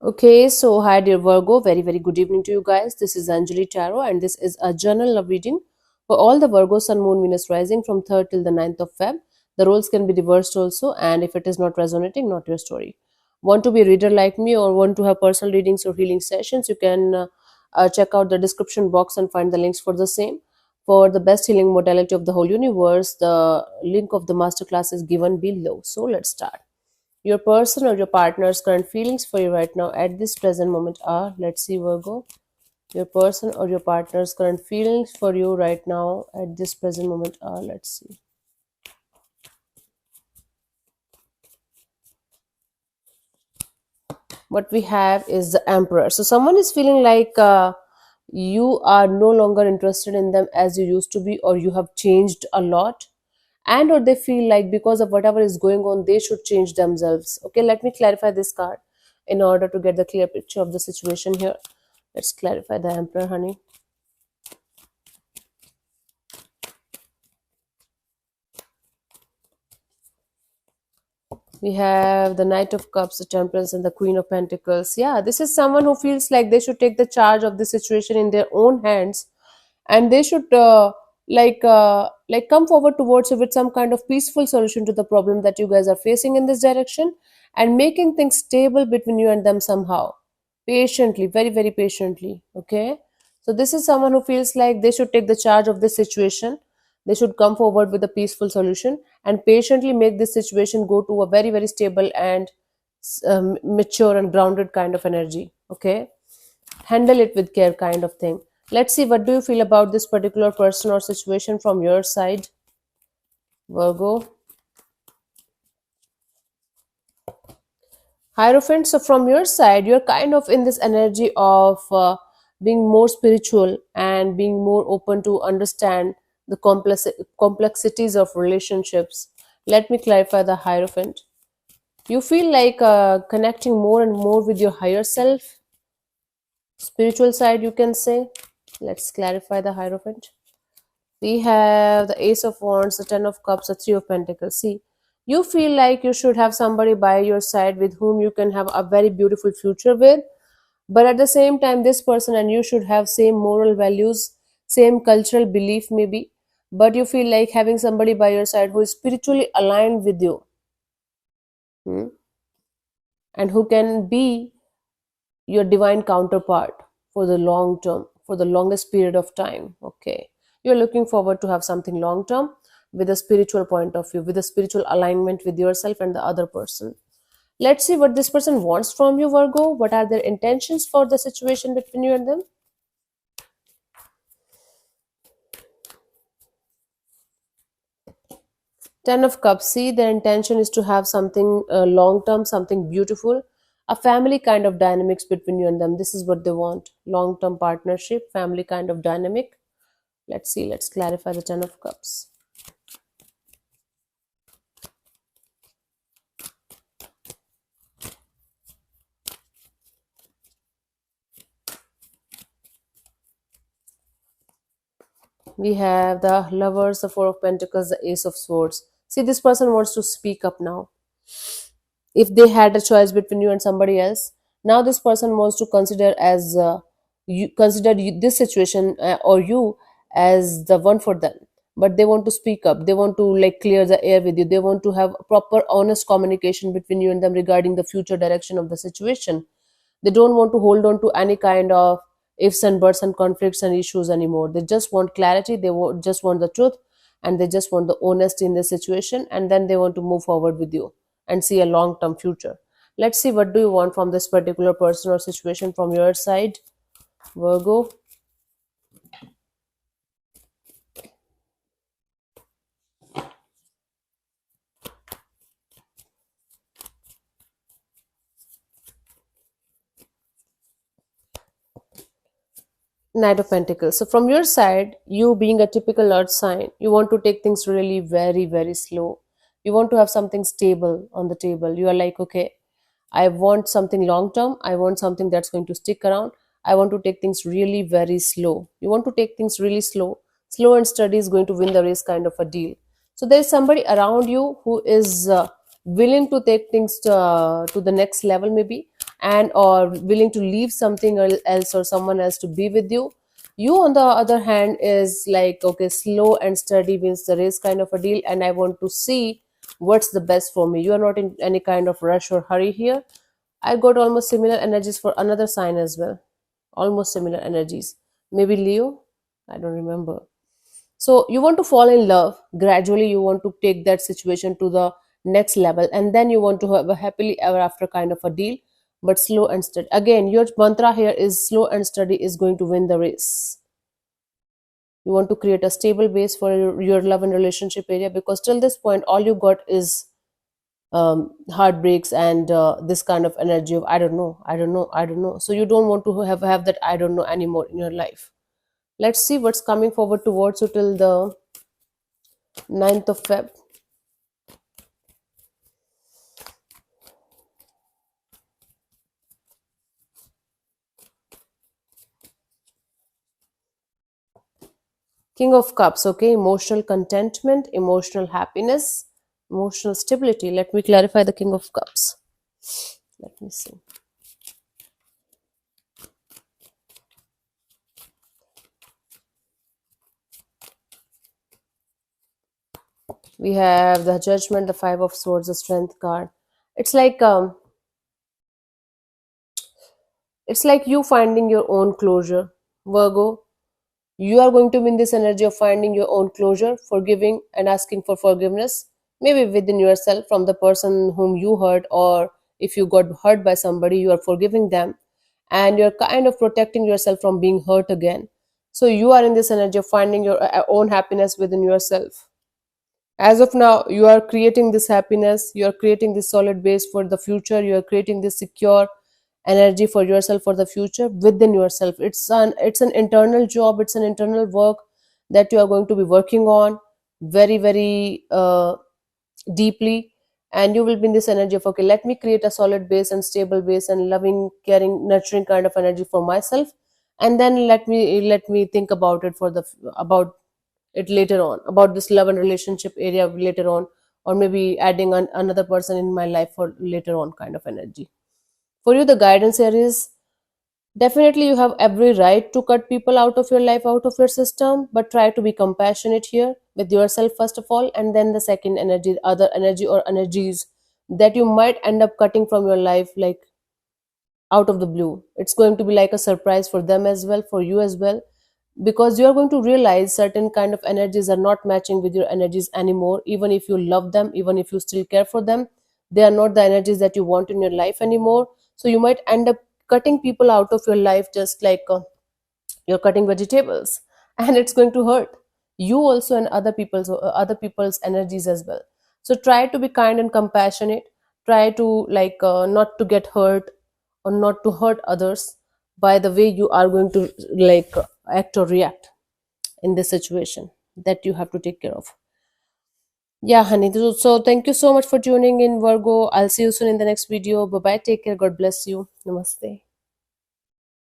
Okay, so hi dear Virgo, very good evening to you guys. This is Anjali Tarot and this is a journal love reading for all the Virgo Sun Moon Venus rising from 3rd till the 9th of Feb. The roles can be reversed also, and if it is not resonating, not your story. Want to be a reader like me or want to have personal readings or healing sessions, you can check out the description box and find the links for the same. For the best healing modality of the whole universe, the link of the masterclass is given below. So let's start. Your person or your partner's current feelings for you right now at this present moment are, let's see, Virgo. Your person or your partner's current feelings for you right now at this present moment are, let's see. What we have is the Emperor. So someone is feeling like you are no longer interested in them as you used to be, or you have changed a lot, and or they feel like because of whatever is going on they should change themselves. Okay, let me clarify this card in order to get the clear picture of the situation here. Let's clarify the Emperor, honey. We have the Knight of Cups, the Temperance, and the Queen of Pentacles. Yeah, this is someone who feels like they should take the charge of the situation in their own hands, and they should come forward towards you with some kind of peaceful solution to the problem that you guys are facing in this direction, and making things stable between you and them somehow, patiently, very patiently. Okay, so this is someone who feels like they should take the charge of this situation. They should come forward with a peaceful solution and patiently make this situation go to a very stable and mature and grounded kind of energy. Okay, handle it with care kind of thing. Let's see, what do you feel about this particular person or situation from your side, Virgo? Hierophant. So from your side, you're kind of in this energy of being more spiritual and being more open to understand the complexities of relationships. Let me clarify the Hierophant. You feel like connecting more and more with your higher self, spiritual side, you can say. Let's clarify the Hierophant. We have the Ace of Wands, the Ten of Cups, the Three of Pentacles. See, you feel like you should have somebody by your side with whom you can have a very beautiful future with, but at the same time this person and you should have same moral values, same cultural belief maybe, but you feel like having somebody by your side who is spiritually aligned with you, hmm, and who can be your divine counterpart for the long term, for the longest period of time. Okay, you're looking forward to have something long term with a spiritual point of view, with a spiritual alignment with yourself and the other person. Let's see what this person wants from you, Virgo. What are their intentions for the situation between you and them? Ten of Cups. See, their intention is to have something long term, something beautiful, a family kind of dynamics between you and them. This is what they want: long term partnership, family kind of dynamic. Let's see, let's clarify the Ten of Cups. We have the Lovers, the Four of Pentacles, the Ace of Swords. See, this person wants to speak up now. If they had a choice between you and somebody else, now this person wants to consider as this situation or you as the one for them. But they want to speak up, they want to like clear the air with you, they want to have proper honest communication between you and them regarding the future direction of the situation. They don't want to hold on to any kind of ifs and buts and conflicts and issues anymore. They just want clarity, just want the truth, and they just want the honesty in the situation, and then they want to move forward with you and see a long term future. Let's see, what do you want from this particular person or situation from your side, Virgo? Knight of Pentacles. So from your side, you being a typical earth sign, you want to take things really very slow. You want to have something stable on the table. You are like, okay, I want something long term. I want something that's going to stick around. I want to take things really very slow. You want to take things really slow. Slow and steady is going to win the race kind of a deal. So there is somebody around you who is willing to take things to the next level maybe, and or willing to leave something else or someone else to be with you. You on the other hand is like, okay, slow and steady wins the race kind of a deal, and I want to see what's the best for me. You are not in any kind of rush or hurry here. I got almost similar energies for another sign as well, almost similar energies. Maybe Leo, I don't remember. So you want to fall in love gradually, you want to take that situation to the next level, and then you want to have a happily ever after kind of a deal, but slow and steady. Again, your mantra here is slow and steady is going to win the race. You want to create a stable base for your love and relationship area, because till this point all you got is heartbreaks and this kind of energy of I don't know, I don't know, I don't know. So you don't want to have that I don't know anymore in your life. Let's see what's coming forward towards you till the 9th of Feb. King of Cups, okay, emotional contentment, emotional happiness, emotional stability. Let me clarify the King of Cups. Let me see. We have the Judgment, the Five of Swords, the Strength card. It's like you finding your own closure, Virgo. You are going to win this energy of finding your own closure, forgiving and asking for forgiveness, maybe within yourself from the person whom you hurt, or if you got hurt by somebody, you are forgiving them and you're kind of protecting yourself from being hurt again. So you are in this energy of finding your own happiness within yourself. As of now, you are creating this happiness, you are creating this solid base for the future, you are creating this secure energy for yourself for the future within yourself. It's an internal job, it's an internal work that you are going to be working on very very deeply, and you will be in this energy of, okay, let me create a solid base and stable base and loving, caring, nurturing kind of energy for myself, and then let me think about it for the about it later on, about this love and relationship area later on, or maybe adding another person in my life for later on kind of energy. For you, the guidance here is definitely you have every right to cut people out of your life, out of your system, but try to be compassionate here with yourself first of all, and then the second energy, other energy or energies that you might end up cutting from your life, like out of the blue. It's going to be like a surprise for them as well, for you as well, because you are going to realize certain kind of energies are not matching with your energies anymore. Even if you love them, even if you still care for them, they are not the energies that you want in your life anymore. So you might end up cutting people out of your life, just like you're cutting vegetables and it's going to hurt you also, and other people's energies as well. So try to be kind and compassionate, try to not to get hurt or not to hurt others by the way you are going to act or react in this situation that you have to take care of. Yeah, honey, so thank you so much for tuning in, Virgo. I'll see you soon in the next video. Bye bye, take care, God bless you, namaste.